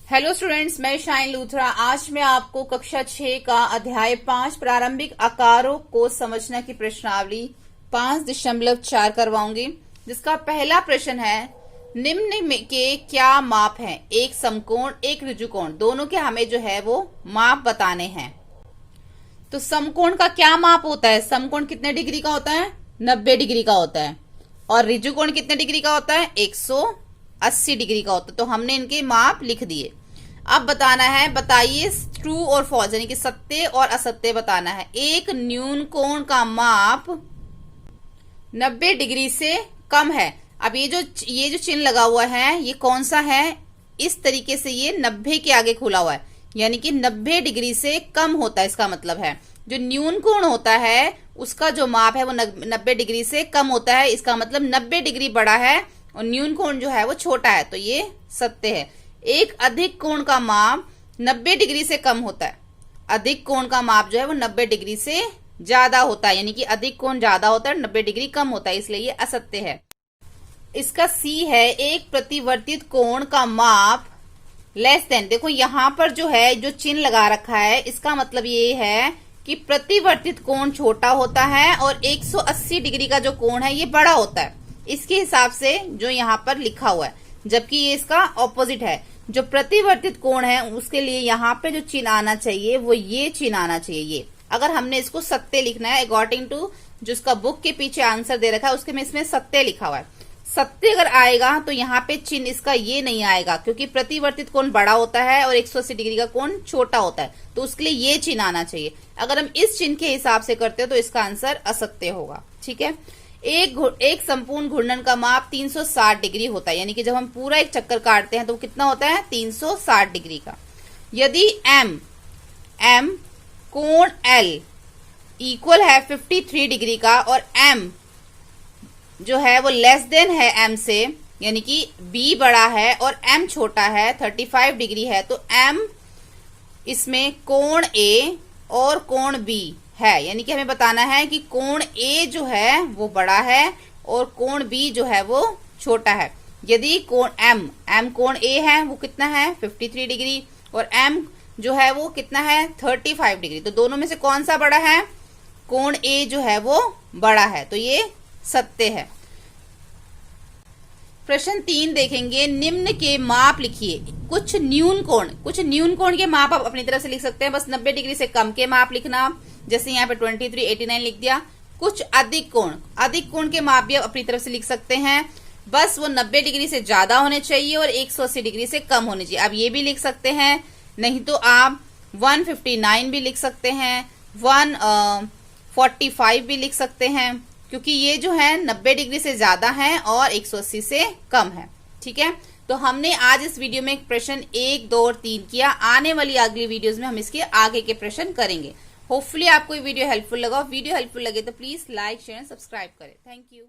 Hello students, मैं shine Luthra. आज मैं आपको कक्षा 6 का अध्याय 5 प्रारंभिक आकारों को समझना की प्रश्नावली 5.4 करवाऊंगी, जिसका पहला प्रश्न है निम्न में के क्या माप हैं? एक समकोण, एक ऋजुकोण, दोनों के हमें जो है वो माप बताने हैं। तो समकोण का क्या माप होता है? समकोण कितने डिग्री का होता है? 90 डिग्री का होता है। और ऋजुकोण कितने डिग्री का होता है? 180 डिग्री का होता है। तो हमने इनके माप लिख दिए। अब बताना है, बताइए ट्रू और फॉल्स, यानी कि सत्य और असत्य बताना है। एक न्यून कोण का माप 90 डिग्री से कम है। अब ये जो चिन्ह लगा हुआ है, ये कौन सा है? इस तरीके से ये 90 के आगे खुला हुआ है, यानी कि 90 डिग्री से कम होता है। इसका मतलब है जो न्यून कोण होता है उसका जो माप है वो 90 डिग्री से कम होता है। इसका मतलब 90 डिग्री बड़ा है और न्यून कोण जो है वो छोटा है। तो ये सत्य है। एक अधिक कोण का माप 90 डिग्री से कम होता है। अधिक कोण का माप जो है वो 90 डिग्री से ज्यादा होता है, यानी कि अधिक कोण ज्यादा होता है, 90 डिग्री कम होता है, इसलिए ये असत्य है। इसका सी है, एक प्रतिवर्तित कोण का माप लेस देन। देखो यहां पर जो है जो चिन्ह लगा रखा है, इसका मतलब ये है कि प्रतिवर्तित कोण छोटा होता है और 180 डिग्री का जो कोण है ये बड़ा होता है। इसके हिसाब से जो यहाँ पर लिखा हुआ है, जबकि ये इसका ऑपोजिट है। जो प्रतिवर्तित कोण है उसके लिए यहाँ पे जो चिन्ह आना चाहिए वो ये चिन्ह आना चाहिए। ये अगर हमने इसको सत्य लिखना है अकॉर्डिंग टू जो इसका बुक के पीछे आंसर दे रखा है उसके में इसमें सत्य लिखा हुआ है। सत्य अगर आएगा तो यहाँ पे चिन्ह इसका ये नहीं आएगा, क्योंकि प्रतिवर्तित कोण बड़ा होता है और 180 डिग्री का कोण छोटा होता है, तो उसके लिए ये चिन्ह आना चाहिए। अगर हम इस चिन्ह के हिसाब से करते हो तो इसका आंसर असत्य होगा। ठीक है। एक संपूर्ण घूर्णन का माप 360 डिग्री होता है, यानी कि जब हम पूरा एक चक्कर काटते हैं तो कितना होता है? 360 डिग्री का। यदि m कोण L इक्वल है 53 डिग्री का और m जो है वो लेस देन है m से, यानी कि b बड़ा है और m छोटा है, 35 डिग्री है, तो m इसमें कोण A और कोण B है, यानी कि हमें बताना है कि कोण A जो है वो बड़ा है और कोण B जो है वो छोटा है। यदि कोण m कोण A है वो कितना है? 53 डिग्री, और m जो है वो कितना है? 35 डिग्री। तो दोनों में से कौन सा बड़ा है? कोण A जो है वो बड़ा है, तो ये सत्य है। प्रश्न 3 देखेंगे, निम्न के माप लिखिए। कुछ न्यून कोण के माप आप अपनी तरफ से लिख सकते हैं, बस 90 डिग्री से कम के माप लिखना, जैसे यहाँ पे 23, 89 लिख दिया। कुछ अधिक कोण के माप भी आप अपनी तरफ से लिख सकते हैं, बस वो 90 डिग्री से ज्यादा होने चाहिए और 180 डिग्री से कम होने चाहिए। आप ये भी लिख सकते हैं, नहीं तो आप 159 भी लिख सकते हैं, 145 भी लिख सकते हैं, क्योंकि ये जो है 90 डिग्री से ज्यादा है और 180 से कम है। ठीक है। तो हमने आज इस वीडियो में प्रश्न 1, 2 और 3 किया। आने वाली अगली वीडियोस में हम इसके आगे के प्रश्न करेंगे। होपफुली आपको ये वीडियो हेल्पफुल लगा। वीडियो हेल्पफुल लगे तो प्लीज लाइक, शेयर, सब्सक्राइब करें। Thank you.